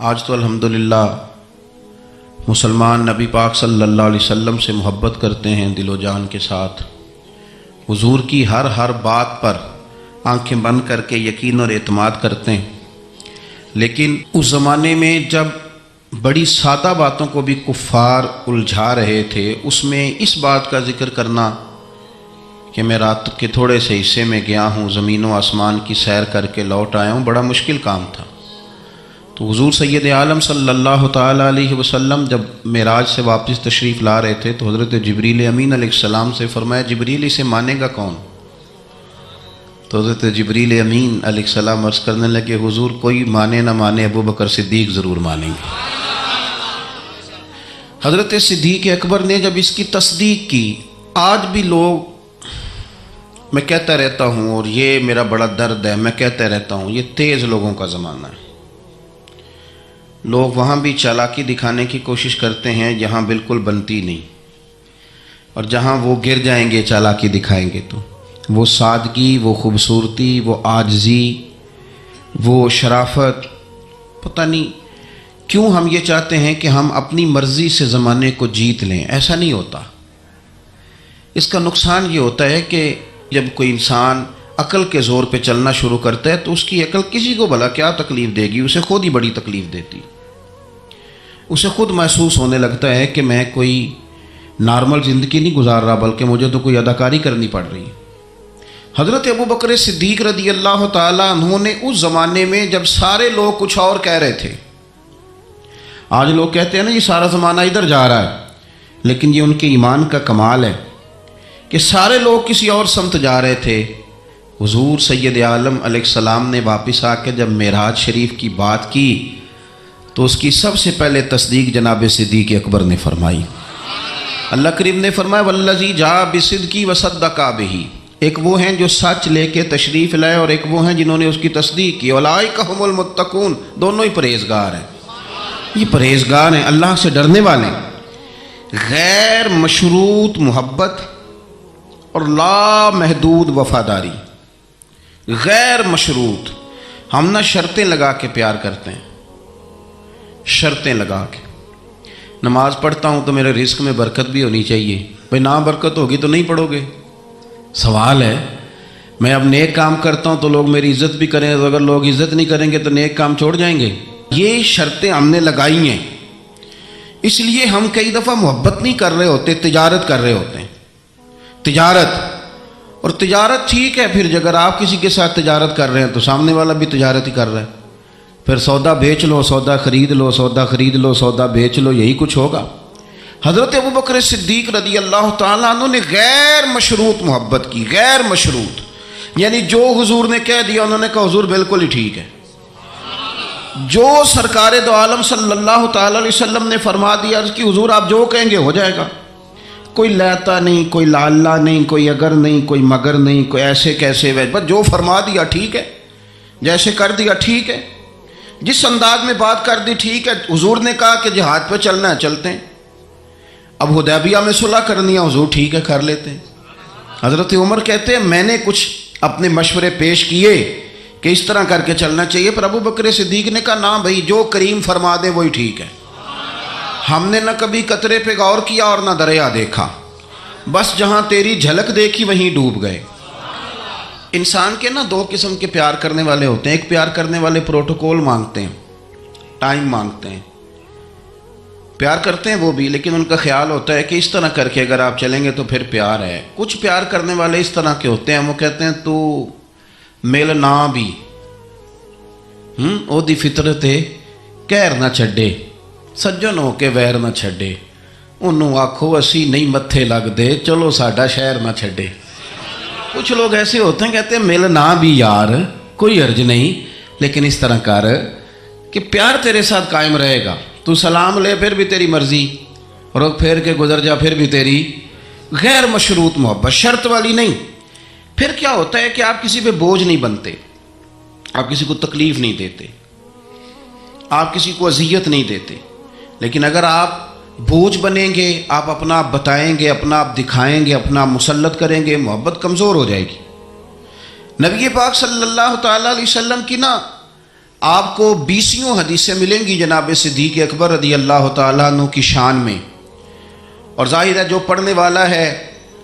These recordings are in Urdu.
آج تو الحمدللہ مسلمان نبی پاک صلی اللہ علیہ وسلم سے محبت کرتے ہیں دل و جان کے ساتھ، حضور کی ہر بات پر آنکھیں بند کر کے یقین اور اعتماد کرتے ہیں۔ لیکن اس زمانے میں جب بڑی سادہ باتوں کو بھی کفار الجھا رہے تھے، اس میں اس بات کا ذکر کرنا کہ میں رات کے تھوڑے سے حصے میں گیا ہوں، زمین و آسمان کی سیر کر کے لوٹ آیا ہوں، بڑا مشکل کام تھا۔ تو حضور سید عالم صلی اللہ تعالیٰ علیہ وسلم جب معراج سے واپس تشریف لا رہے تھے تو حضرت جبریل امین علیہ السلام سے فرمایا، جبریل اسے مانے گا کون؟ تو حضرت جبریل امین علیہ السلام عرض کرنے لگے، حضور کوئی مانے نہ مانے ابو بکر صدیق ضرور مانیں گے۔ حضرت صدیق اکبر نے جب اس کی تصدیق کی، آج بھی لوگ، میں کہتا رہتا ہوں اور یہ میرا بڑا درد ہے، میں کہتا رہتا ہوں، یہ تیز لوگوں کا زمانہ ہے۔ لوگ وہاں بھی چالاکی دکھانے کی کوشش کرتے ہیں جہاں بالکل بنتی نہیں، اور جہاں وہ گر جائیں گے چالاکی دکھائیں گے تو وہ سادگی، وہ خوبصورتی، وہ عاجزی، وہ شرافت، پتہ نہیں کیوں ہم یہ چاہتے ہیں کہ ہم اپنی مرضی سے زمانے کو جیت لیں۔ ایسا نہیں ہوتا۔ اس کا نقصان یہ ہوتا ہے کہ جب کوئی انسان عقل کے زور پہ چلنا شروع کرتا ہے تو اس کی عقل کسی کو بھلا کیا تکلیف دے گی، اسے خود ہی بڑی تکلیف دیتی، اسے خود محسوس ہونے لگتا ہے کہ میں کوئی نارمل زندگی نہیں گزار رہا بلکہ مجھے تو کوئی اداکاری کرنی پڑ رہی ہے۔ حضرت ابو بکر صدیق رضی اللہ تعالیٰ عنہ نے اس زمانے میں جب سارے لوگ کچھ اور کہہ رہے تھے، آج لوگ کہتے ہیں نا یہ سارا زمانہ ادھر جا رہا ہے، لیکن یہ ان کے ایمان کا کمال ہے کہ سارے لوگ کسی اور سمت جا رہے تھے، حضور سید عالم علیہ السلام نے واپس آ کے جب معراج شریف کی بات کی تو اس کی سب سے پہلے تصدیق جناب صدیق اکبر نے فرمائی۔ اللہ کریم نے فرمایا، والذی جاء بصدق وصدق بہ، ایک وہ ہیں جو سچ لے کے تشریف لائے اور ایک وہ ہیں جنہوں نے اس کی تصدیق کی، اولئک ھم المتقون، دونوں ہی پرہیزگار ہیں۔ یہ پرہیزگار ہیں، اللہ سے ڈرنے والے، غیر مشروط محبت اور لا محدود وفاداری، غیر مشروط۔ ہم نہ شرطیں لگا کے پیار کرتے ہیں، شرطیں لگا کے۔ نماز پڑھتا ہوں تو میرے رزق میں برکت بھی ہونی چاہیے، بھئی نہ برکت ہوگی تو نہیں پڑھو گے، سوال ہے۔ میں اب نیک کام کرتا ہوں تو لوگ میری عزت بھی کریں، تو اگر لوگ عزت نہیں کریں گے تو نیک کام چھوڑ جائیں گے۔ یہ شرطیں ہم نے لگائی ہیں، اس لیے ہم کئی دفعہ محبت نہیں کر رہے ہوتے، تجارت کر رہے ہوتے ہیں، تجارت۔ اور تجارت ٹھیک ہے، پھر اگر آپ کسی کے ساتھ تجارت کر رہے ہیں تو سامنے والا بھی تجارت ہی کر رہا ہے، پھر سودا بیچ لو، سودا خرید لو، سودا خرید لو، سودا بیچ لو، یہی کچھ ہوگا۔ حضرت ابو بکر صدیق رضی اللہ تعالیٰ عنہ نے غیر مشروط محبت کی، غیر مشروط، یعنی جو حضور نے کہہ دیا انہوں نے کہا حضور بالکل ہی ٹھیک ہے، جو سرکار دو عالم صلی اللہ تعالیٰ علیہ وسلم نے فرما دیا کہ حضور آپ جو کہیں گے ہو جائے گا، کوئی لیتا نہیں، کوئی لالا نہیں، کوئی اگر نہیں، کوئی مگر نہیں، کوئی ایسے کیسے، بس جو فرما دیا ٹھیک ہے، جیسے کر دیا ٹھیک ہے، جس انداز میں بات کر دی ٹھیک ہے۔ حضور نے کہا کہ جہاد پہ چلنا ہے چلتے ہیں، اب حدیبیہ میں صلح کرنی ہے، حضور ٹھیک ہے کر لیتے ہیں۔ حضرت عمر کہتے ہیں میں نے کچھ اپنے مشورے پیش کیے کہ اس طرح کر کے چلنا چاہیے، پر ابو بکر صدیق نے کہا نہ بھائی، جو کریم فرما دے وہی ٹھیک ہے۔ ہم نے نہ کبھی قطرے پہ غور کیا اور نہ دریا دیکھا، بس جہاں تیری جھلک دیکھی وہیں ڈوب گئے۔ انسان کے نا دو قسم کے پیار کرنے والے ہوتے ہیں، ایک پیار کرنے والے پروٹوکول مانگتے ہیں، ٹائم مانگتے ہیں، پیار کرتے ہیں وہ بھی، لیکن ان کا خیال ہوتا ہے کہ اس طرح کر کے اگر آپ چلیں گے تو پھر پیار ہے۔ کچھ پیار کرنے والے اس طرح کے ہوتے ہیں، وہ کہتے ہیں تو مل نہ بھی او دی فطرت کہر نہ چھڈے، سجن ہو کے ویر نہ چھڈے، انہوں آکھو اسی نہیں متھے لگ دے، چلو ساڈا شہر نہ چھڈے۔ کچھ لوگ ایسے ہوتے ہیں کہتے ہیں مل نہ بھی یار کوئی عرض نہیں، لیکن اس طرح کر کہ پیار تیرے ساتھ قائم رہے گا، تو سلام لے پھر بھی تیری مرضی، رخ پھیر کے گزر جا پھر بھی تیری، غیر مشروط محبت، شرط والی نہیں۔ پھر کیا ہوتا ہے کہ آپ کسی پہ بوجھ نہیں بنتے، آپ کسی کو تکلیف نہیں دیتے، آپ کسی کو اذیت نہیں دیتے، لیکن اگر آپ بوجھ بنیں گے، آپ اپنا آپ بتائیں گے، اپنا آپ دکھائیں گے، اپنا آپ مسلط کریں گے، محبت کمزور ہو جائے گی۔ نبی پاک صلی اللہ تعالیٰ علیہ وسلم کی نا آپ کو 20 حدیثیں ملیں گی جناب صدیق اکبر رضی اللہ تعالیٰ عنہ کی شان میں، اور ظاہر ہے جو پڑھنے والا ہے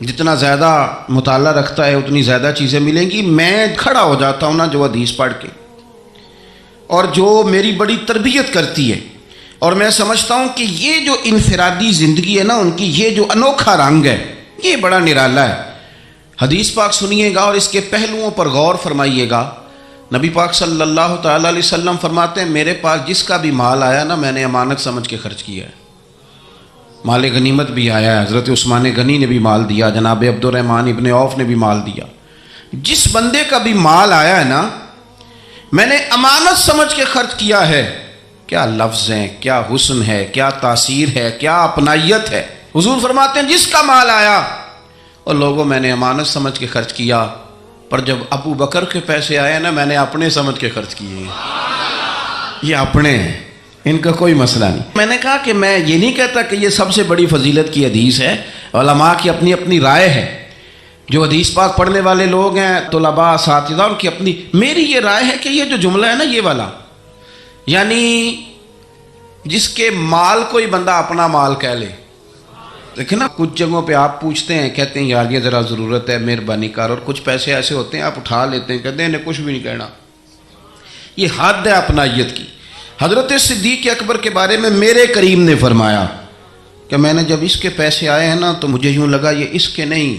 جتنا زیادہ مطالعہ رکھتا ہے اتنی زیادہ چیزیں ملیں گی۔ میں کھڑا ہو جاتا ہوں نا جو حدیث پڑھ کے، اور جو میری بڑی تربیت کرتی ہے، اور میں سمجھتا ہوں کہ یہ جو انفرادی زندگی ہے نا ان کی، یہ جو انوکھا رنگ ہے یہ بڑا نرالا ہے۔ حدیث پاک سنیے گا اور اس کے پہلوؤں پر غور فرمائیے گا۔ نبی پاک صلی اللہ تعالیٰ علیہ وسلم فرماتے ہیں میرے پاس جس کا بھی مال آیا نا میں نے امانت سمجھ کے خرچ کیا ہے۔ مال غنیمت بھی آیا ہے، حضرت عثمان غنی نے بھی مال دیا، جناب عبد الرحمن ابن عوف نے بھی مال دیا۔ جس بندے کا بھی مال آیا ہے نا میں نے امانت سمجھ کے خرچ کیا ہے۔ کیا لفظ ہیں، کیا حسن ہے، کیا تاثیر ہے، کیا اپنائیت ہے۔ حضور فرماتے ہیں جس کا مال آیا اور لوگوں میں نے امانت سمجھ کے خرچ کیا، پر جب ابو بکر کے پیسے آئے نا میں نے اپنے سمجھ کے خرچ کیے ہیں۔ یہ اپنے ہیں، ان کا کوئی مسئلہ نہیں۔ میں نے کہا کہ میں یہ نہیں کہتا کہ یہ سب سے بڑی فضیلت کی حدیث ہے، علماء کی اپنی اپنی رائے ہے، جو حدیث پاک پڑھنے والے لوگ ہیں طلباء اساتذہ ان کی اپنی۔ میری یہ رائے ہے کہ یہ جو جملہ ہے نا یہ والا، یعنی جس کے مال کوئی بندہ اپنا مال کہہ لے، دیکھیں نا کچھ جگہوں پہ آپ پوچھتے ہیں کہتے ہیں یار یہ ذرا ضرورت ہے مہربانی کر، اور کچھ پیسے ایسے ہوتے ہیں آپ اٹھا لیتے ہیں کہتے ہیں انہیں کچھ بھی نہیں کہنا۔ یہ حد ہے اپنائیت کی۔ حضرت صدیق اکبر کے بارے میں میرے کریم نے فرمایا کہ میں نے جب اس کے پیسے آئے ہیں نا تو مجھے یوں لگا یہ اس کے نہیں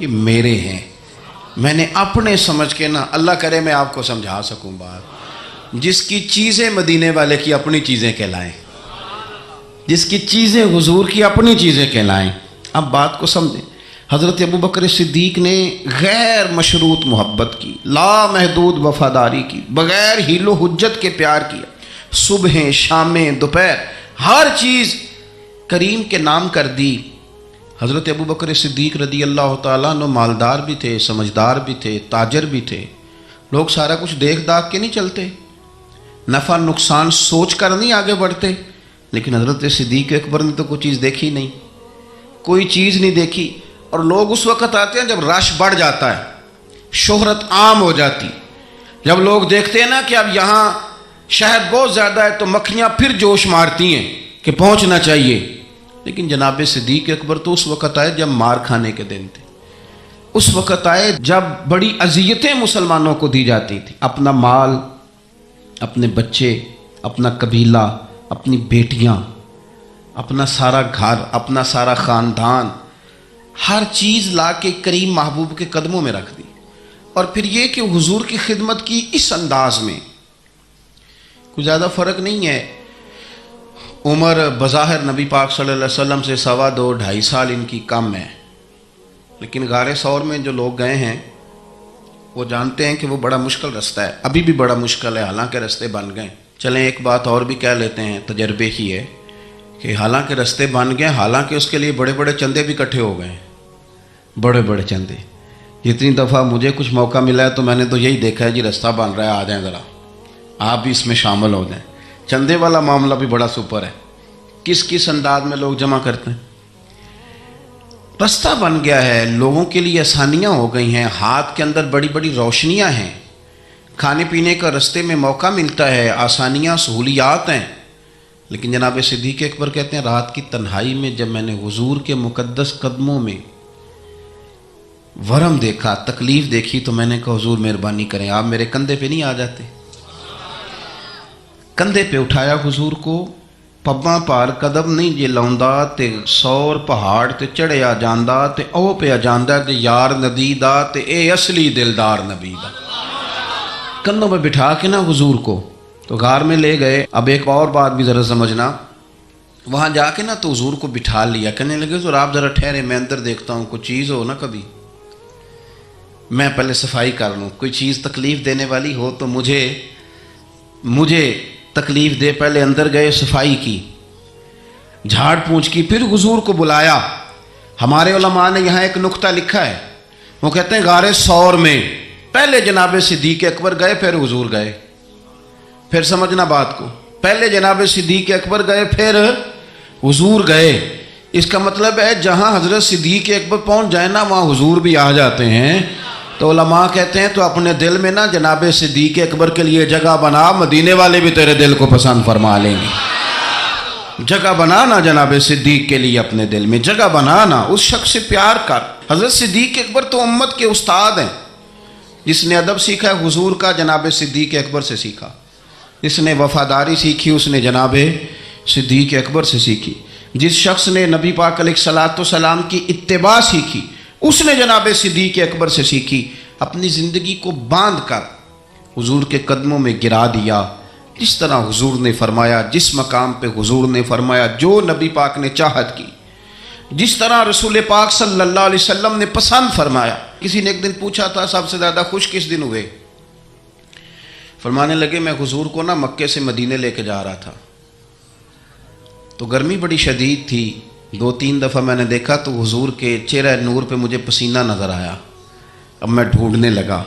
یہ میرے ہیں، میں نے اپنے سمجھ کے نا، اللہ کرے میں آپ کو سمجھا سکوں بات، جس کی چیزیں مدینے والے کی اپنی چیزیں کہلائیں، جس کی چیزیں حضور کی اپنی چیزیں کہلائیں۔ اب بات کو سمجھیں، حضرت ابو بکر صدیق نے غیر مشروط محبت کی، لا محدود وفاداری کی، بغیر حیل و حجت کے پیار کیا، صبحیں شامیں دوپہر ہر چیز کریم کے نام کر دی۔ حضرت ابو بکر صدیق رضی اللہ تعالیٰ عنہ مالدار بھی تھے، سمجھدار بھی تھے، تاجر بھی تھے۔ لوگ سارا کچھ دیکھ داکھ کے نہیں چلتے، نفع نقصان سوچ کر نہیں آگے بڑھتے، لیکن حضرت صدیق اکبر نے تو کوئی چیز دیکھی نہیں، کوئی چیز نہیں دیکھی۔ اور لوگ اس وقت آتے ہیں جب رش بڑھ جاتا ہے، شہرت عام ہو جاتی، جب لوگ دیکھتے ہیں نا کہ اب یہاں شہد بہت زیادہ ہے تو مکھیاں پھر جوش مارتی ہیں کہ پہنچنا چاہیے۔ لیکن جناب صدیق اکبر تو اس وقت آئے جب مار کھانے کے دن تھے، اس وقت آئے جب بڑی اذیتیں مسلمانوں کو دی جاتی تھی، اپنا مال، اپنے بچے، اپنا قبیلہ، اپنی بیٹیاں، اپنا سارا گھر، اپنا سارا خاندان، ہر چیز لا کے کریم محبوب کے قدموں میں رکھ دی۔ اور پھر یہ کہ حضور کی خدمت کی اس انداز میں کوئی زیادہ فرق نہیں ہے۔ عمر بظاہر نبی پاک صلی اللہ علیہ وسلم سے 2.25 2.5 سال ان کی کم ہے، لیکن غار ثور میں جو لوگ گئے ہیں وہ جانتے ہیں کہ وہ بڑا مشکل رستہ ہے، ابھی بھی بڑا مشکل ہے، حالانکہ رستے بن گئے۔ چلیں ایک بات اور بھی کہہ لیتے ہیں، تجربے کی ہے کہ حالانکہ رستے بن گئے، حالانکہ اس کے لیے بڑے بڑے چندے بھی اکٹھے ہو گئے، بڑے بڑے چندے۔ جتنی دفعہ مجھے کچھ موقع ملا ہے تو میں نے تو یہی دیکھا ہے جی رستہ بن رہا ہے، آ جائیں ذرا آپ بھی اس میں شامل ہو جائیں۔ چندے والا معاملہ بھی بڑا سپر ہے، کس کس انداز میں لوگ جمع کرتے ہیں۔ رستہ بن گیا ہے، لوگوں کے لیے آسانیاں ہو گئی ہیں، ہاتھ کے اندر بڑی بڑی روشنیاں ہیں، کھانے پینے کا رستے میں موقع ملتا ہے، آسانیاں سہولیات ہیں۔ لیکن جناب صدیق اکبر کہتے ہیں رات کی تنہائی میں جب میں نے حضور کے مقدس قدموں میں ورم دیکھا، تکلیف دیکھی، تو میں نے کہا حضور مہربانی کریں آپ میرے کندھے پہ نہیں آ جاتے۔ کندھے پہ اٹھایا حضور کو، پباں پار قدم نہیں جے لاؤندا تے 100 پہاڑ تے چڑھیا جاندا تے او پہ جاندا تے یار ندی دا تے اے اصلی دلدار نبی دا۔ کندھوں پہ بٹھا کے نا حضور کو تو غار میں لے گئے۔ اب ایک اور بات بھی ذرا سمجھنا، وہاں جا کے نا تو حضور کو بٹھا لیا، کہنے لگے حضور آپ ذرا ٹھہرے، میں اندر دیکھتا ہوں کوئی چیز ہو نا، کبھی میں پہلے صفائی کر لوں، کوئی چیز تکلیف دینے والی ہو تو مجھے تکلیف دے۔ پہلے اندر گئے، صفائی کی، جھاڑ پونچھ کی، پھر حضور کو بلایا۔ ہمارے علماء نے یہاں ایک نقطہ لکھا ہے، وہ کہتے ہیں غار ثور میں پہلے جناب صدیق اکبر گئے پھر حضور گئے۔ پھر سمجھنا بات کو، پہلے جناب صدیق اکبر گئے پھر حضور گئے۔ اس کا مطلب ہے جہاں حضرت صدیق اکبر پہنچ جائے نا وہاں حضور بھی آ جاتے ہیں، تو علماء کہتے ہیں تو اپنے دل میں نا جناب صدیق اکبر کے لیے جگہ بنا، مدینے والے بھی تیرے دل کو پسند فرما لیں گے۔ جگہ بنانا جناب صدیق کے لیے، اپنے دل میں جگہ بنانا، اس شخص سے پیار کر۔ حضرت صدیق اکبر تو امت کے استاد ہیں۔ جس نے ادب سیکھا ہے حضور کا جناب صدیق اکبر سے سیکھا، جس نے وفاداری سیکھی اس نے جناب صدیق اکبر سے سیکھی، جس شخص نے نبی پاک علیہ الصلوۃ والسلام کی اتباع سیکھی اس نے جناب صدیق اکبر سے سیکھی۔ اپنی زندگی کو باندھ کر حضور کے قدموں میں گرا دیا، جس طرح حضور نے فرمایا، جس مقام پہ حضور نے فرمایا، جو نبی پاک نے چاہت کی، جس طرح رسول پاک صلی اللہ علیہ وسلم نے پسند فرمایا۔ کسی نے ایک دن پوچھا تھا سب سے زیادہ خوش کس دن ہوئے؟ فرمانے لگے میں حضور کو نا مکے سے مدینے لے کے جا رہا تھا، تو گرمی بڑی شدید تھی، 2-3 دفعہ میں نے دیکھا تو حضور کے چہرہ نور پہ مجھے پسینہ نظر آیا۔ اب میں ڈھونڈنے لگا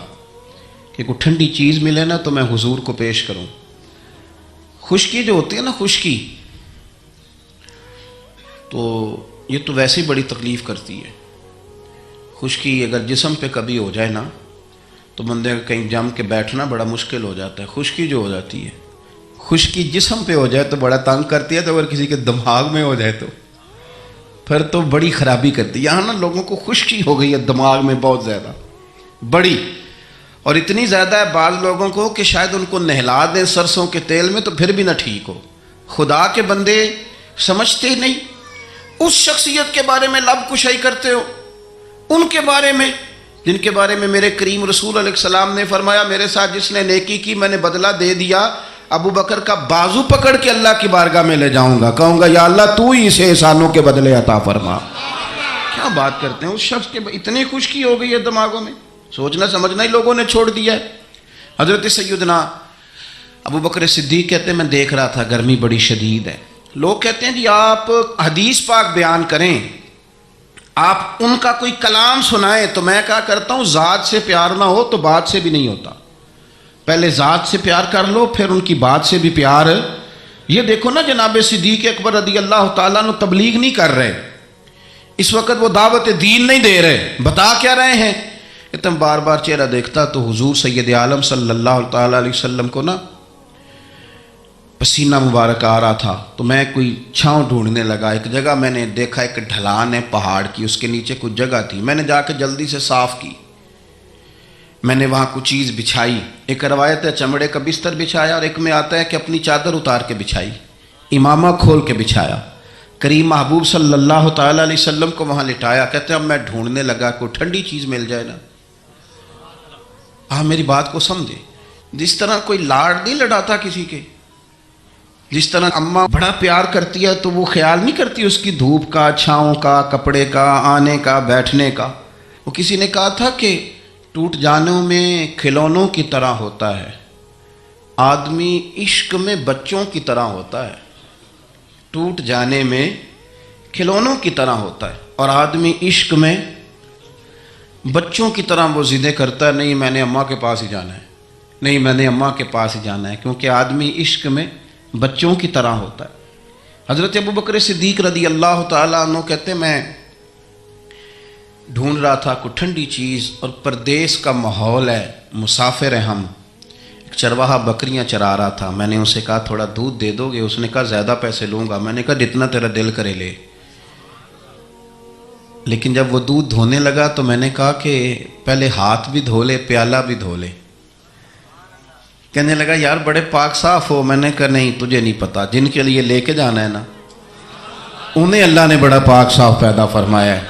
کہ کوئی ٹھنڈی چیز ملے نا تو میں حضور کو پیش کروں۔ خشکی جو ہوتی ہے نا، خشکی تو یہ تو ویسے ہی بڑی تکلیف کرتی ہے۔ خشکی اگر جسم پہ کبھی ہو جائے نا تو بندے کا کہیں جم کے بیٹھنا بڑا مشکل ہو جاتا ہے۔ خشکی جو ہو جاتی ہے، خشکی جسم پہ ہو جائے تو بڑا تنگ کرتی ہے، تو اگر کسی کے دماغ میں ہو جائے تو پھر تو بڑی خرابی کرتی ہے۔ یہاں نا لوگوں کو خشکی ہو گئی ہے دماغ میں بہت زیادہ بڑی، اور اتنی زیادہ ہے بعض لوگوں کو کہ شاید ان کو نہلا دیں سرسوں کے تیل میں تو پھر بھی نہ ٹھیک ہو۔ خدا کے بندے سمجھتے نہیں، اس شخصیت کے بارے میں لب کشائی کرتے ہو، ان کے بارے میں جن کے بارے میں میرے کریم رسول علیہ السلام نے فرمایا میرے ساتھ جس نے نیکی کی میں نے بدلہ دے دیا، ابو بکر کا بازو پکڑ کے اللہ کی بارگاہ میں لے جاؤں گا، کہوں گا یا اللہ تو ہی اسے احسانوں کے بدلے عطا فرما۔ کیا بات کرتے ہیں، اس شخص کے اتنی خشکی ہو گئی ہے دماغوں میں، سوچنا سمجھنا ہی لوگوں نے چھوڑ دیا ہے۔ حضرت سیدنا ابو بکر صدیق کہتے ہیں میں دیکھ رہا تھا گرمی بڑی شدید ہے، لوگ کہتے ہیں جی آپ حدیث پاک بیان کریں، آپ ان کا کوئی کلام سنائیں، تو میں کہا کرتا ہوں ذات سے پیار نہ ہو تو بات سے بھی نہیں ہوتا، پہلے ذات سے پیار کر لو پھر ان کی بات سے بھی پیار۔ یہ دیکھو نا جناب صدیق اکبر رضی اللہ تعالیٰ عنہ تبلیغ نہیں کر رہے اس وقت، وہ دعوت دین نہیں دے رہے، بتا کیا رہے ہیں؟ کہ میں بار بار چہرہ دیکھتا تو حضور سید عالم صلی اللہ تعالیٰ علیہ وسلم کو نا پسینہ مبارک آ رہا تھا، تو میں کوئی چھاؤں ڈھونڈنے لگا۔ ایک جگہ میں نے دیکھا ایک ڈھلان ہے پہاڑ کی، اس کے نیچے کچھ جگہ تھی، میں نے جا کے جلدی سے صاف کی، میں نے وہاں کچھ چیز بچھائی، ایک روایت ہے چمڑے کا بستر بچھایا، اور ایک میں آتا ہے کہ اپنی چادر اتار کے بچھائی، امامہ کھول کے بچھایا، کریم محبوب صلی اللہ تعالیٰ علیہ وسلم کو وہاں لٹایا۔ کہتے ہیں اب میں ڈھونڈنے لگا کوئی ٹھنڈی چیز مل جائے نا۔ میری بات کو سمجھے، جس طرح کوئی لاڑ نہیں لڑاتا کسی کے، جس طرح اماں بڑا پیار کرتی ہے تو وہ خیال نہیں کرتی اس کی دھوپ کا، چھاؤں کا، کپڑے کا، آنے کا، بیٹھنے کا۔ وہ کسی نے کہا تھا کہ ٹوٹ جانوں میں کھلونوں کی طرح ہوتا ہے، آدمی عشق میں بچوں کی طرح ہوتا ہے۔ ٹوٹ جانے میں کھلونوں کی طرح ہوتا ہے اور آدمی عشق میں بچوں کی طرح وہ ضدیں کرتا ہے، نہیں میں نے اماں کے پاس ہی جانا ہے، نہیں میں نے اماں کے پاس ہی جانا ہے، کیونکہ آدمی عشق میں بچوں کی طرح ہوتا ہے۔ حضرت ابو بکر صدیق رضی اللہ تعالیٰ عنہ کہتے ہیں میں ڈھونڈ رہا تھا کوئی ٹھنڈی چیز، اور پردیس کا ماحول ہے، مسافر ہیں ہم، ایک چرواہا بکریاں چرا رہا تھا، میں نے اسے کہا تھوڑا دودھ دے دو گے؟ اس نے کہا زیادہ پیسے لوں گا۔ میں نے کہا جتنا تیرا دل کرے لے۔ لیکن جب وہ دودھ دھونے لگا تو میں نے کہا کہ پہلے ہاتھ بھی دھو لے، پیالہ بھی دھو لے۔ کہنے لگا یار بڑے پاک صاف ہو۔ میں نے کہا نہیں تجھے نہیں پتا، جن کے لیے لے کے جانا ہے نا انہیں اللہ نے بڑا پاک صاف پیدا فرمایا ہے۔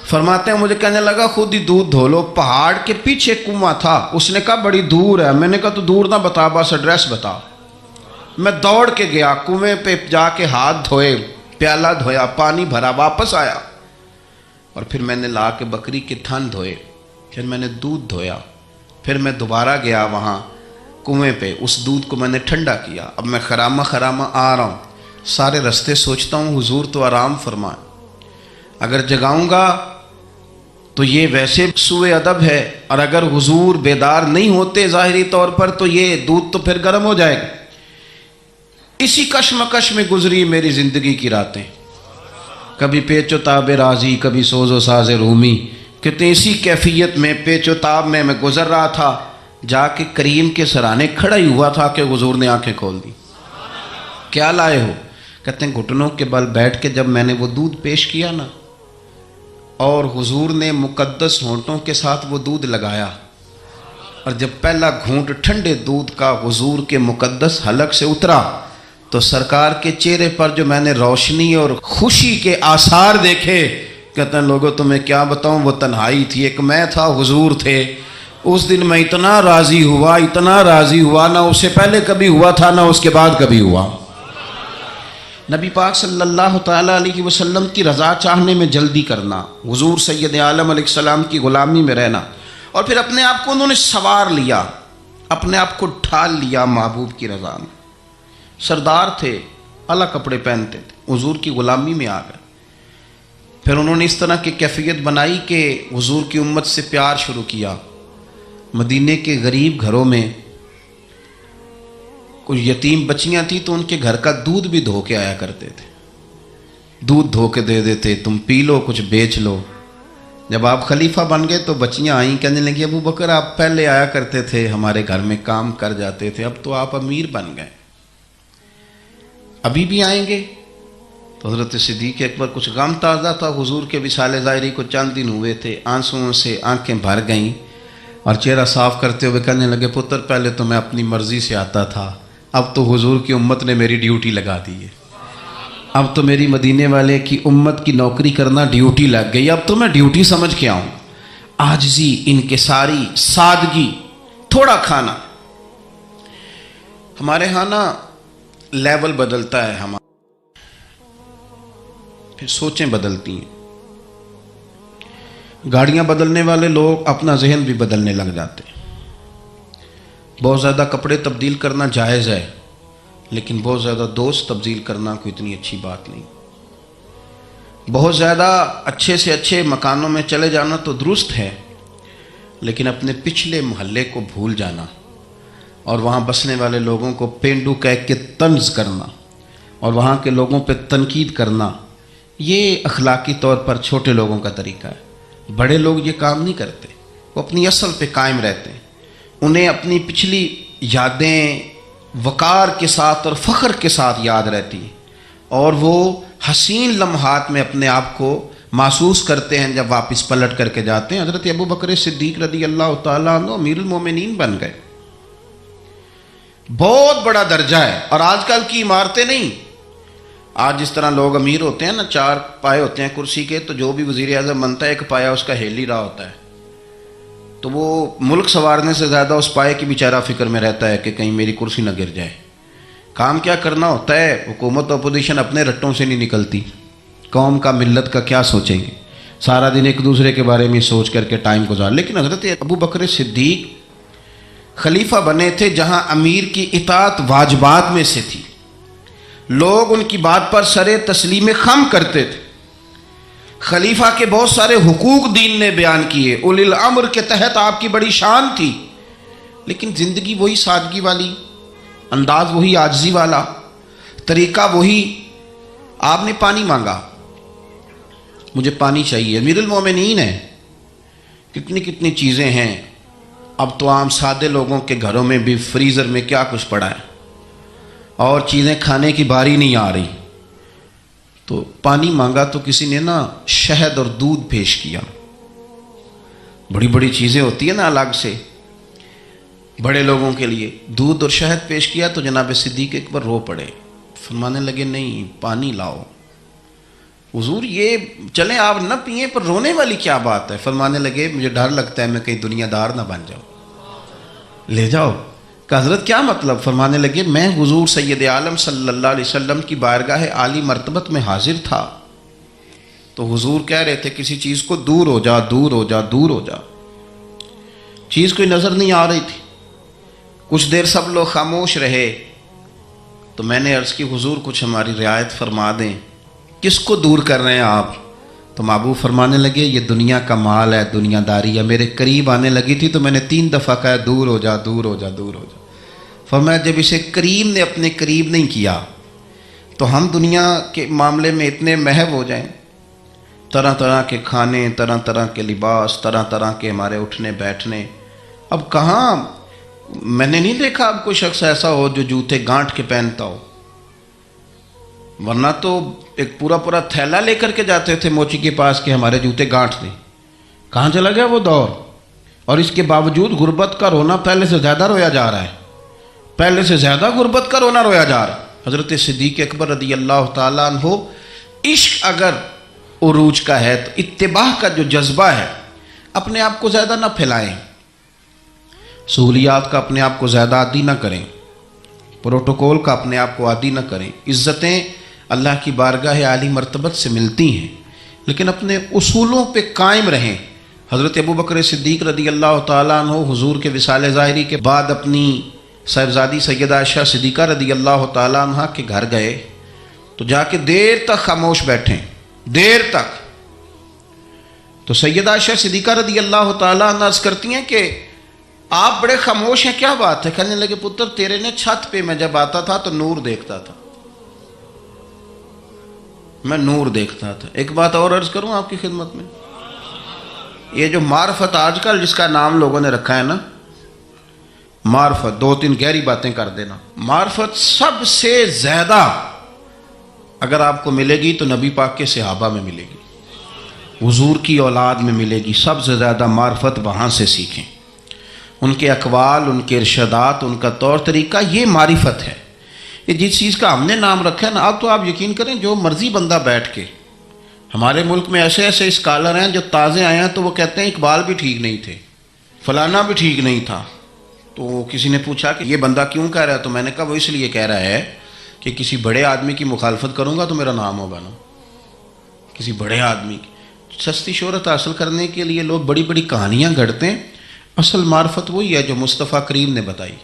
فرماتے ہیں مجھے کہنے لگا خود ہی دودھ دھو لو۔ پہاڑ کے پیچھے کنواں تھا، اس نے کہا بڑی دور ہے۔ میں نے کہا تو دور نہ بتا، بس ایڈریس بتا۔ میں دوڑ کے گیا کنویں پہ، جا کے ہاتھ دھوئے، پیالہ دھویا، پانی بھرا، واپس آیا، اور پھر میں نے لا کے بکری کے تھن دھوئے، پھر میں نے دودھ دھویا، پھر میں دوبارہ گیا وہاں کنویں پہ، اس دودھ کو میں نے ٹھنڈا کیا۔ اب میں خرامہ خرامہ آ رہا ہوں، سارے رستے سوچتا ہوں حضور تو آرام فرمائے، اگر جگاؤں گا تو یہ ویسے سوء ادب ہے، اور اگر حضور بیدار نہیں ہوتے ظاہری طور پر تو یہ دودھ تو پھر گرم ہو جائے گا۔ اسی کشمکش میں گزری میری زندگی کی راتیں، کبھی پیچ و تاب راضی، کبھی سوز و ساز رومی، کہتے ہیں اسی کیفیت میں پیچ و تاب میں گزر رہا تھا، جا کے کریم کے سرانے کھڑا ہی ہوا تھا کہ حضور نے آنکھیں کھول دی۔ کیا لائے ہو؟ کہتے ہیں گھٹنوں کے بل بیٹھ کے جب میں نے وہ دودھ پیش کیا نا، اور حضور نے مقدس ہونٹوں کے ساتھ وہ دودھ لگایا، اور جب پہلا گھونٹ ٹھنڈے دودھ کا حضور کے مقدس حلق سے اترا تو سرکار کے چہرے پر جو میں نے روشنی اور خوشی کے آثار دیکھے، کہتے ہیں لوگوں تمہیں کیا بتاؤں، وہ تنہائی تھی، ایک میں تھا، حضور تھے۔ اس دن میں اتنا راضی ہوا نہ اس سے پہلے کبھی ہوا تھا نہ اس کے بعد کبھی ہوا۔ نبی پاک صلی اللہ تعالیٰ علیہ وسلم کی رضا چاہنے میں جلدی کرنا، حضور سید عالم علیہ السلام کی غلامی میں رہنا، اور پھر اپنے آپ کو انہوں نے سوار لیا، اپنے آپ کو ڈھال لیا محبوب کی رضا میں۔ سردار تھے، اعلیٰ کپڑے پہنتے تھے، حضور کی غلامی میں آ گئے۔ پھر انہوں نے اس طرح کی کیفیت بنائی کہ حضور کی امت سے پیار شروع کیا۔ مدینے کے غریب گھروں میں کچھ یتیم بچیاں تھیں تو ان کے گھر کا دودھ بھی دھو کے آیا کرتے تھے، دودھ دھو کے دے دیتے، تم پی لو کچھ بیچ لو۔ جب آپ خلیفہ بن گئے تو بچیاں آئیں، کہنے لگی ابو بکر آپ پہلے آیا کرتے تھے، ہمارے گھر میں کام کر جاتے تھے، اب تو آپ امیر بن گئے، ابھی بھی آئیں گے؟ تو حضرت صدیق اکبر کچھ غم تازہ تھا، حضور کے وصال ظاہری کو چند دن ہوئے تھے، آنسوؤں سے آنکھیں بھر گئیں اور چہرہ صاف کرتے ہوئے کہنے لگے پتر پہلے تو میں اپنی مرضی سے آتا تھا، اب تو حضور کی امت نے میری ڈیوٹی لگا دی ہے، اب تو میری مدینے والے کی امت کی نوکری کرنا ڈیوٹی لگ گئی، اب تو میں ڈیوٹی سمجھ کے آؤں۔ عاجزی، انکساری، سادگی، تھوڑا کھانا۔ ہمارے ہاں نا لیول بدلتا ہے، ہمارا پھر سوچیں بدلتی ہیں، گاڑیاں بدلنے والے لوگ اپنا ذہن بھی بدلنے لگ جاتے ہیں۔ بہت زیادہ کپڑے تبدیل کرنا جائز ہے، لیکن بہت زیادہ دوست تبدیل کرنا کوئی اتنی اچھی بات نہیں۔ بہت زیادہ اچھے سے اچھے مکانوں میں چلے جانا تو درست ہے، لیکن اپنے پچھلے محلے کو بھول جانا اور وہاں بسنے والے لوگوں کو پینڈو کہہ کے طنز کرنا اور وہاں کے لوگوں پہ تنقید کرنا، یہ اخلاقی طور پر چھوٹے لوگوں کا طریقہ ہے۔ بڑے لوگ یہ کام نہیں کرتے، وہ اپنی اصل پہ قائم رہتے ہیں، انہیں اپنی پچھلی یادیں وقار کے ساتھ اور فخر کے ساتھ یاد رہتی ہیں، اور وہ حسین لمحات میں اپنے آپ کو محسوس کرتے ہیں جب واپس پلٹ کر کے جاتے ہیں۔ حضرت ابو بکر صدیق رضی اللہ تعالیٰ عنہ امیر المومنین بن گئے، بہت بڑا درجہ ہے۔ اور آج کل کی عمارتیں نہیں، آج جس طرح لوگ امیر ہوتے ہیں نا، 4 پائے ہوتے ہیں کرسی کے، تو جو بھی وزیر اعظم بنتا ہے ایک پایا اس کا ہیل ہی رہا ہوتا ہے، تو وہ ملک سنوارنے سے زیادہ اس پائے کی بیچارہ فکر میں رہتا ہے کہ کہیں میری کرسی نہ گر جائے۔ کام کیا کرنا ہوتا ہے، حکومت و اپوزیشن اپنے رٹوں سے نہیں نکلتی، قوم کا ملت کا کیا سوچیں گے، سارا دن ایک دوسرے کے بارے میں سوچ کر کے ٹائم گزار۔ لیکن حضرت ابو بکر صدیق خلیفہ بنے تھے جہاں امیر کی اطاعت واجبات میں سے تھی، لوگ ان کی بات پر سر تسلیم خم کرتے تھے۔ خلیفہ کے بہت سارے حقوق دین نے بیان کیے، اولی الامر کے تحت آپ کی بڑی شان تھی، لیکن زندگی وہی سادگی والی، انداز وہی عاجزی والا، طریقہ وہی۔ آپ نے پانی مانگا، مجھے پانی چاہیے، امیر المومنین ہے، کتنی کتنی چیزیں ہیں، اب تو عام سادے لوگوں کے گھروں میں بھی فریزر میں کیا کچھ پڑا ہے اور چیزیں کھانے کی باری نہیں آ رہی، تو پانی مانگا تو کسی نے نا شہد اور دودھ پیش کیا۔ بڑی بڑی چیزیں ہوتی ہیں نا الگ سے بڑے لوگوں کے لیے، دودھ اور شہد پیش کیا تو جناب صدیق اکبر رو پڑے، فرمانے لگے نہیں پانی لاؤ۔ حضور یہ چلیں آپ نہ پئیں پر رونے والی کیا بات ہے؟ فرمانے لگے مجھے ڈر لگتا ہے میں کہیں دنیا دار نہ بن جاؤں، لے جاؤ۔ کہ حضرت کیا مطلب؟ فرمانے لگے میں حضور سید عالم صلی اللہ علیہ وسلم کی بارگاہ عالی مرتبت میں حاضر تھا، تو حضور کہہ رہے تھے کسی چیز کو دور ہو جا، دور ہو جا، دور ہو جا، چیز کوئی نظر نہیں آ رہی تھی۔ کچھ دیر سب لوگ خاموش رہے تو میں نے عرض کی حضور کچھ ہماری رعایت فرما دیں، کس کو دور کر رہے ہیں آپ؟ تو محبوب فرمانے لگے یہ دنیا کا مال ہے، دنیا داری ہے، میرے قریب آنے لگی تھی تو میں نے 3 دفعہ کہا دور ہو جا، دور ہو جا، دور ہو جا۔ فرمایا جب اسے کریم نے اپنے قریب نہیں کیا تو ہم دنیا کے معاملے میں اتنے محو ہو جائیں طرح طرح کے کھانے، طرح طرح کے لباس، طرح طرح کے ہمارے اٹھنے بیٹھنے. اب کہاں میں نے نہیں دیکھا اب کوئی شخص ایسا ہو جو جوتے گانٹھ کے پہنتا ہو، ورنہ تو ایک پورا پورا تھیلا لے کر کے جاتے تھے موچی کے پاس کہ ہمارے جوتے گانٹھ دیں. کہاں چلا گیا وہ دور؟ اور اس کے باوجود غربت کا رونا پہلے سے زیادہ رویا جا رہا ہے، پہلے سے زیادہ غربت کا رونا رویا جا رہا ہے. حضرت صدیق اکبر رضی اللہ تعالیٰ عنہ، عشق اگر عروج کا ہے تو اتباع کا جو جذبہ ہے، اپنے آپ کو زیادہ نہ پھیلائیں، سہولیات کا اپنے آپ کو زیادہ عادی نہ کریں، پروٹوکول کا اپنے آپ کو عادی نہ کریں. عزتیں اللہ کی بارگاہ عالی مرتبت سے ملتی ہیں، لیکن اپنے اصولوں پہ قائم رہیں. حضرت ابوبکر صدیق رضی اللہ تعالیٰ عنہ حضور کے وصال ظاہری کے بعد اپنی صاحبزادی سیدہ عائشہ صدیقہ رضی اللہ تعالیٰ عنہ کے گھر گئے تو جا کے دیر تک خاموش بیٹھیں، دیر تک. تو سیدہ عائشہ صدیقہ رضی اللہ تعالیٰ عنہ عرض کرتی ہیں کہ آپ بڑے خاموش ہیں، کیا بات ہے؟ کہنے لگے پتر تیرے نے چھت پہ میں جب آتا تھا تو نور دیکھتا تھا، میں نور دیکھتا تھا. ایک بات اور عرض کروں آپ کی خدمت میں، یہ جو معرفت آج کل جس کا نام لوگوں نے رکھا ہے نا، معرفت، دو تین گہری باتیں کر دینا، معرفت سب سے زیادہ اگر آپ کو ملے گی تو نبی پاک کے صحابہ میں ملے گی، حضور کی اولاد میں ملے گی. سب سے زیادہ معرفت وہاں سے سیکھیں، ان کے اقوال، ان کے ارشادات، ان کا طور طریقہ، یہ معرفت ہے. یہ جس چیز کا ہم نے نام رکھا ہے نا، اب تو آپ یقین کریں جو مرضی بندہ بیٹھ کے، ہمارے ملک میں ایسے ایسے اسکالر ہیں جو تازے آئے ہیں تو وہ کہتے ہیں اقبال بھی ٹھیک نہیں تھے، فلانا بھی ٹھیک نہیں تھا. تو کسی نے پوچھا کہ یہ بندہ کیوں کہہ رہا ہے؟ تو میں نے کہا وہ اس لیے کہہ رہا ہے کہ کسی بڑے آدمی کی مخالفت کروں گا تو میرا نام ہوگا نا، کسی بڑے آدمی کی. سستی شہرت حاصل کرنے کے لیے لوگ بڑی بڑی کہانیاں گھڑتے ہیں. اصل معرفت وہی ہے جو مصطفیٰ کریم نے بتائی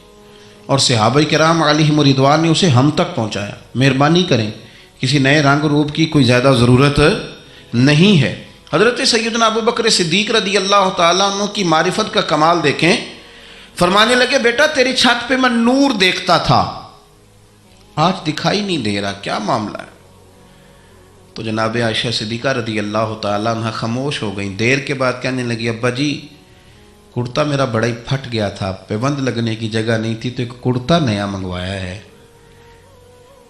اور صحابہ کرام علیہم رضوان نے اسے ہم تک پہنچایا. مہربانی کریں، کسی نئے رنگ روپ کی کوئی زیادہ ضرورت نہیں ہے. حضرت سیدنا ابوبکر صدیق رضی اللہ تعالیٰ عنہ کی معرفت کا کمال دیکھیں. فرمانے لگے بیٹا تیری چھت پہ میں نور دیکھتا تھا، آج دکھائی نہیں دے رہا، کیا معاملہ ہے؟ تو جناب عائشہ صدیقہ رضی اللہ تعالیٰ عنہ خاموش ہو گئیں. دیر کے بعد کہنے لگی ابا جی کرتا میرا بڑا ہی پھٹ گیا تھا، پیبند لگنے کی جگہ نہیں تھی تو ایک کرتا نیا منگوایا ہے.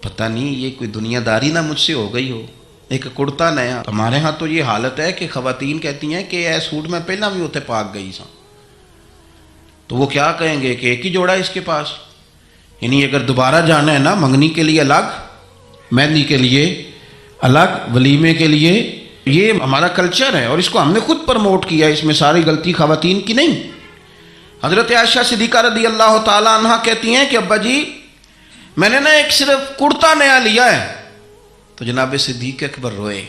پتہ نہیں یہ کوئی دنیا داری نہ مجھ سے ہو گئی ہو، ایک کرتا نیا. ہمارے ہاں تو یہ حالت ہے کہ خواتین کہتی ہیں کہ اے سوٹ میں پہلا بھی ہوتے پاک گئی سا، تو وہ کیا کہیں گے کہ ایک ہی جوڑا ہے اس کے پاس. یعنی اگر دوبارہ جانا ہے نا، منگنی کے لیے الگ، مہندی کے لیے الگ، ولیمے کے لیے، یہ ہمارا کلچر ہے اور اس کو ہم نے خود پرموٹ کیا، اس میں ساری غلطی خواتین کی نہیں. حضرت عائشہ صدیقہ رضی اللہ تعالیٰ عنہ کہتی ہیں کہ ابا جی میں نے نا ایک صرف کرتا نیا لیا ہے. تو جناب صدیق اکبر روئے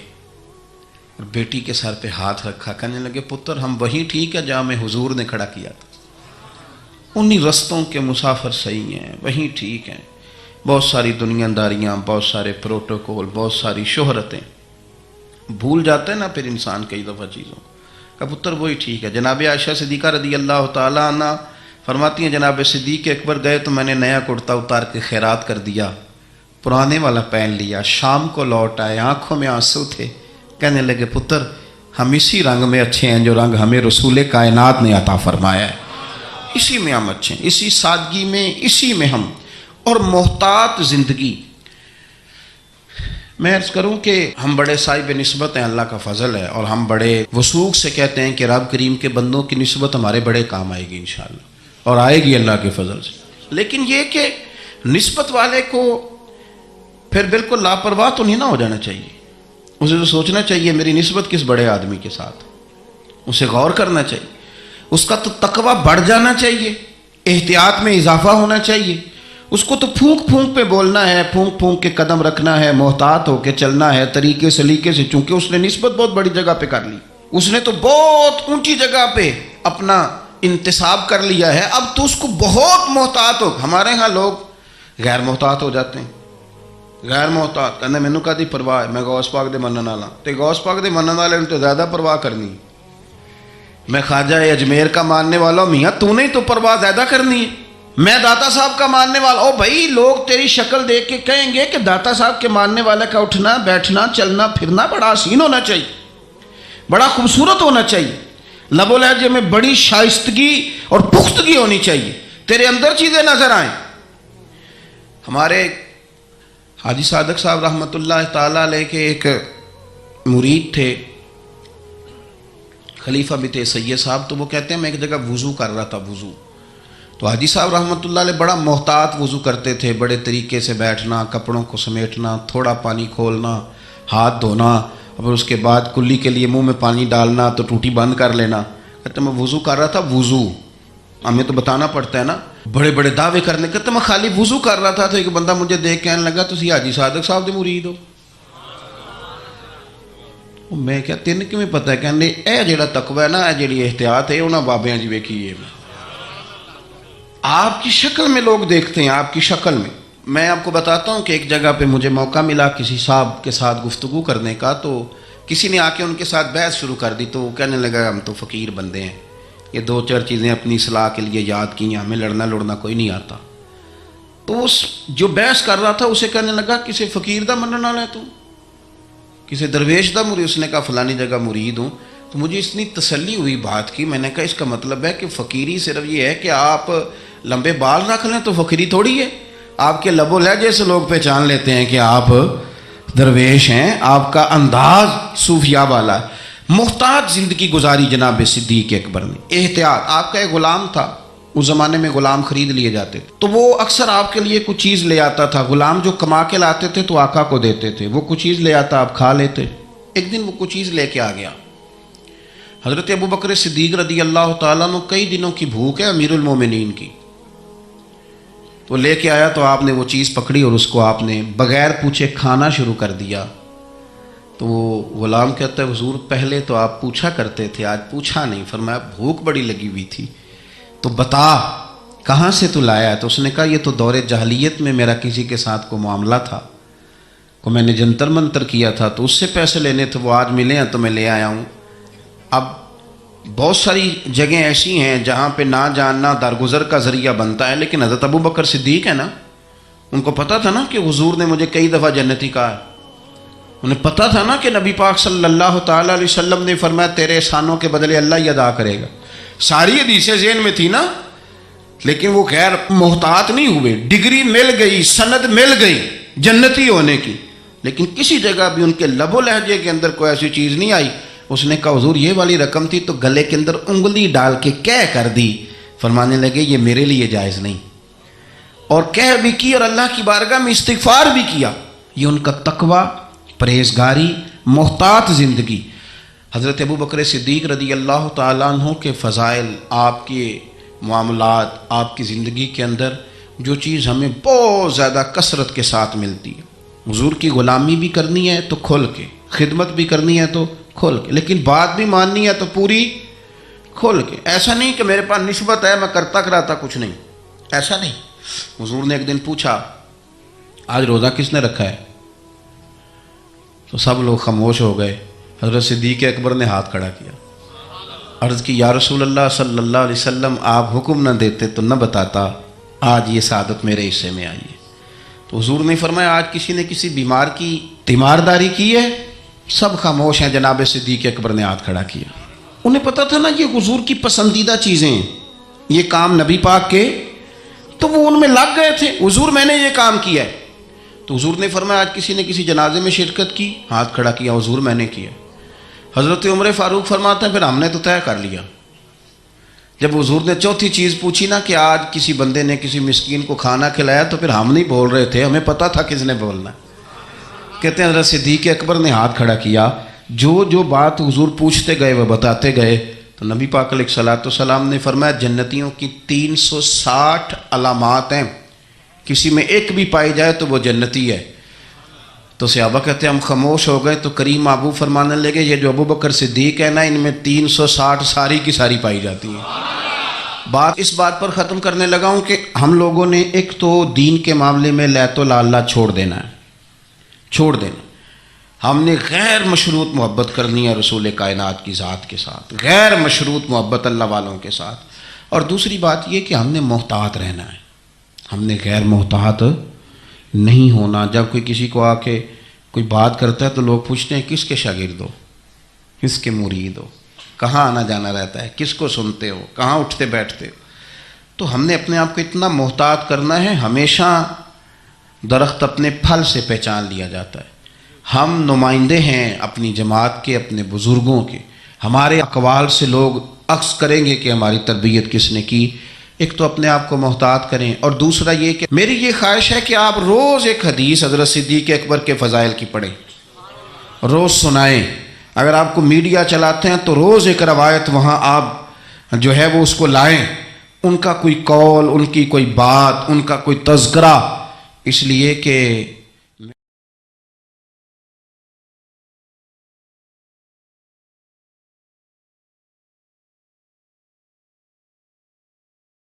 اور بیٹی کے سر پہ ہاتھ رکھا، کہنے لگے پتر ہم وہی ٹھیک ہے جہاں میں حضور نے کھڑا کیا تھا، انہی رستوں کے مسافر صحیح ہیں، وہی ٹھیک ہیں. بہت ساری دنیا داریاں، بہت سارے پروٹوکول، بہت ساری شہرتیں، بھول جاتے ہیں نا پھر انسان کئی دفعہ چیزوں کا. پتر وہی ٹھیک ہے. جناب عائشہ صدیقہ رضی اللہ تعالیٰ عنہ فرماتی ہیں جناب صدیق اکبر گئے تو میں نے نیا کرتا اتار کے خیرات کر دیا، پرانے والا پہن لیا. شام کو لوٹ آئے، آنکھوں میں آنسو تھے. کہنے لگے پتر ہم اسی رنگ میں اچھے ہیں جو رنگ ہمیں رسول کائنات نے عطا فرمایا ہے، اسی میں ہم اچھے ہیں، اسی سادگی میں، اسی میں ہم. اور محتاط زندگی. میں عرض کروں کہ ہم بڑے صاحب نسبت ہیں، اللہ کا فضل ہے، اور ہم بڑے وثوق سے کہتے ہیں کہ رب کریم کے بندوں کی نسبت ہمارے بڑے کام آئے گی انشاءاللہ، اور آئے گی اللہ کے فضل سے. لیکن یہ کہ نسبت والے کو پھر بالکل لاپرواہ تو نہیں نہ ہو جانا چاہیے. اسے تو سوچنا چاہیے میری نسبت کس بڑے آدمی کے ساتھ، اسے غور کرنا چاہیے، اس کا تو تقویٰ بڑھ جانا چاہیے، احتیاط میں اضافہ ہونا چاہیے. اس کو تو پھونک پھونک پہ بولنا ہے، پھونک پھونک کے قدم رکھنا ہے، محتاط ہو کے چلنا ہے، طریقے سلیقے سے، چونکہ اس نے نسبت بہت بڑی جگہ پہ کر لی، اس نے تو بہت اونچی جگہ پہ اپنا انتصاب کر لیا ہے. اب تو اس کو بہت محتاط ہو. ہمارے ہاں لوگ غیر محتاط ہو جاتے ہیں، غیر محتاط کہنے مینوں کدی پرواہ ہے، میں غوث پاک دے منن والا. تے غوث پاک دے منن والے نے تو زیادہ پرواہ کرنی. میں خواجہ اجمیر کا ماننے والا ہوں، میاں تو نے تو پرواہ زیادہ کرنی ہے. میں داتا صاحب کا ماننے والا. او بھائی لوگ تیری شکل دیکھ کے کہیں گے کہ داتا صاحب کے ماننے والے کا اٹھنا بیٹھنا چلنا پھرنا بڑا حسین ہونا چاہیے. بڑا خوبصورت ہونا چاہیے، لب و لہجے میں بڑی شائستگی اور پختگی ہونی چاہیے، تیرے اندر چیزیں نظر آئیں۔ ہمارے حاجی صادق صاحب رحمۃ اللہ تعالیٰ علیہ کے ایک مرید تھے، خلیفہ بھی تھے سید صاحب، تو وہ کہتے ہیں میں ایک جگہ وضو کر رہا تھا، وضو تو حاجی صاحب رحمۃ اللہ علیہ بڑا محتاط وضو کرتے تھے، بڑے طریقے سے بیٹھنا، کپڑوں کو سمیٹنا، تھوڑا پانی کھولنا، ہاتھ دھونا، اور اس کے بعد کلی کے لیے منہ میں پانی ڈالنا تو ٹوٹی بند کر لینا۔ کہتے میں وضو کر رہا تھا، وضو ہمیں تو بتانا پڑتا ہے نا، بڑے بڑے دعوے کرنے، کہتے میں خالی وضو کر رہا تھا تو ایک بندہ مجھے دیکھ کہنے لگا تسی حاجی صادق صاحب دے مرید ہو؟ میں کیا تین کیوں پتہ ہے؟ کہنے اے جیڑا تقوی ہے نا، اے جیڑی احتیاط ہے انہاں بابیاں جی ویکھی ہے۔ آپ کی شکل میں لوگ دیکھتے ہیں، آپ کی شکل میں۔ میں آپ کو بتاتا ہوں کہ ایک جگہ پہ مجھے موقع ملا کسی صاحب کے ساتھ گفتگو کرنے کا، تو کسی نے آ کے ان کے ساتھ بحث شروع کر دی، تو وہ کہنے لگا ہم تو فقیر بندے ہیں، یہ دو چار چیزیں اپنی اصلاح کے لیے یاد کی ہیں، ہمیں لڑنا کوئی نہیں آتا۔ تو اس جو بحث کر رہا تھا اسے کہنے لگا کسی فقیر دا منن والا ہے تو، کسی درویش دا مرید؟ اس نے کہا فلانی جگہ مرید ہوں۔ تو مجھے اتنی تسلی ہوئی بات کی، میں نے کہا اس کا مطلب ہے کہ فقیری صرف یہ ہے کہ آپ لمبے بال رکھ لیں تو فقیری تھوڑی ہے، آپ کے لب و لہجے سے لوگ پہچان لیتے ہیں کہ آپ درویش ہیں، آپ کا انداز صوفیاء والا ہے۔ محتاط زندگی گزاری جناب صدیق اکبر نے، احتیاط۔ آپ کا ایک غلام تھا، اس زمانے میں غلام خرید لیے جاتے تھے، تو وہ اکثر آپ کے لیے کچھ چیز لے آتا تھا۔ غلام جو کما کے لاتے تھے تو آقا کو دیتے تھے، وہ کچھ چیز لے آتا، آپ کھا لیتے۔ ایک دن وہ کچھ چیز لے کے آ گیا، حضرت ابو بکر صدیق رضی اللہ تعالیٰ عنہ کئی دنوں کی بھوک ہے امیر المومنین کی، تو لے کے آیا تو آپ نے وہ چیز پکڑی اور اس کو آپ نے بغیر پوچھے کھانا شروع کر دیا۔ تو وہ غلام کہتا ہے حضور پہلے تو آپ پوچھا کرتے تھے، آج پوچھا نہیں۔ فرمایا بھوک بڑی لگی ہوئی تھی تو بتا کہاں سے تو لایا ہے؟ تو اس نے کہا یہ تو دور جاہلیت میں میرا کسی کے ساتھ کو معاملہ تھا، کو میں نے جنتر منتر کیا تھا تو اس سے پیسے لینے تھے، وہ آج ملے ہیں تو میں لے آیا ہوں۔ اب بہت ساری جگہیں ایسی ہیں جہاں پہ نہ جاننا درگزر کا ذریعہ بنتا ہے، لیکن حضرت ابو بکر صدیق ہے نا، ان کو پتہ تھا نا کہ حضور نے مجھے کئی دفعہ جنتی کہا ہے، انہیں پتہ تھا نا کہ نبی پاک صلی اللہ تعالیٰ علیہ وسلم نے فرمایا تیرے احسانوں کے بدلے اللہ ہی ادا کرے گا۔ ساری حدیثیں ذہن میں تھی نا، لیکن وہ غیر محتاط نہیں ہوئے۔ ڈگری مل گئی، سند مل گئی جنتی ہونے کی، لیکن کسی جگہ بھی ان کے لب و لہجے کے اندر کوئی ایسی چیز نہیں آئی۔ اس نے کہا حضور یہ والی رقم تھی تو گلے کے اندر انگلی ڈال کے کہہ کر دی۔ فرمانے لگے یہ میرے لیے جائز نہیں، اور کہہ بھی کی اور اللہ کی بارگاہ میں استغفار بھی کیا۔ یہ ان کا تقوی، پرہیزگاری، محتاط زندگی۔ حضرت ابو بکر صدیق رضی اللہ تعالیٰ عنہ کے فضائل، آپ کے معاملات، آپ کی زندگی کے اندر جو چیز ہمیں بہت زیادہ کثرت کے ساتھ ملتی ہے، حضور کی غلامی بھی کرنی ہے تو کھل کے، خدمت بھی کرنی ہے تو کھل کے، لیکن بات بھی ماننی ہے تو پوری کھل کے۔ ایسا نہیں کہ میرے پاس نسبت ہے میں کرتا کراتا کچھ نہیں، ایسا نہیں۔ حضور نے ایک دن پوچھا آج روزہ کس نے رکھا ہے؟ تو سب لوگ خاموش ہو گئے۔ حضرت صدیق اکبر نے ہاتھ کھڑا کیا، عرض کی یا رسول اللہ صلی اللہ علیہ وسلم آپ حکم نہ دیتے تو نہ بتاتا، آج یہ سعادت میرے حصے میں آئی ہے۔ تو حضور نے فرمایا آج کسی نے کسی بیمار کی تیمارداری کی ہے؟ سب خاموش ہیں۔ جناب صدیق اکبر نے ہاتھ کھڑا کیا، انہیں پتہ تھا نا یہ حضور کی پسندیدہ چیزیں ہیں، یہ کام نبی پاک کے، تو وہ ان میں لگ گئے تھے۔ حضور میں نے یہ کام کیا ہے، تو حضور نے فرمایا آج کسی نے کسی جنازے میں شرکت کی؟ ہاتھ کھڑا کیا، حضور میں نے کیا۔ حضرت عمر فاروق فرماتے ہیں پھر ہم نے تو طے کر لیا۔ جب حضور نے چوتھی چیز پوچھی نا کہ آج کسی بندے نے کسی مسکین کو کھانا کھلایا، تو پھر ہم نہیں بول رہے تھے، ہمیں پتہ تھا کس نے بولنا ہے۔ کہتے ہیں حضرت صدیق اکبر نے ہاتھ کھڑا کیا، جو بات حضور پوچھتے گئے وہ بتاتے گئے۔ تو نبی پاک علیہ الصلوۃ والسلام نے فرمایا جنتیوں کی 360 علامات ہیں، کسی میں ایک بھی پائی جائے تو وہ جنتی ہے۔ تو صحابہ کہتے ہیں ہم خاموش ہو گئے، تو کریم ابو فرمانے لگے یہ جو ابو بکر صدیق ہے نا، ان میں 360 ساری کی ساری پائی جاتی ہیں۔ بات اس بات پر ختم کرنے لگا ہوں کہ ہم لوگوں نے ایک تو دین کے معاملے میں لیت و لالا چھوڑ دینا ہے، چھوڑ دینا۔ ہم نے غیر مشروط محبت کرنی ہے رسول کائنات کی ذات کے ساتھ، غیر مشروط محبت اللہ والوں کے ساتھ۔ اور دوسری بات یہ کہ ہم نے محتاط رہنا ہے، ہم نے غیر محتاط نہیں ہونا۔ جب کوئی کسی کو آ کے کوئی بات کرتا ہے تو لوگ پوچھتے ہیں کس کے شاگرد ہو؟ کس کے مرید ہو، کہاں آنا جانا رہتا ہے، کس کو سنتے ہو، کہاں اٹھتے بیٹھتے ہو. تو ہم نے اپنے آپ کو اتنا محتاط کرنا ہے. ہمیشہ درخت اپنے پھل سے پہچان لیا جاتا ہے. ہم نمائندے ہیں اپنی جماعت کے، اپنے بزرگوں کے. ہمارے اقوال سے لوگ عکس کریں گے کہ ہماری تربیت کس نے کی. ایک تو اپنے آپ کو محتاط کریں، اور دوسرا یہ کہ میری یہ خواہش ہے کہ آپ روز ایک حدیث حضرت صدیق اکبر کے فضائل کی پڑھیں، روز سنائیں. اگر آپ کو میڈیا چلاتے ہیں تو روز ایک روایت وہاں آپ جو ہے وہ اس کو لائیں، ان کا کوئی قول، ان کی کوئی بات، ان کا کوئی تذکرہ، اس لیے کہ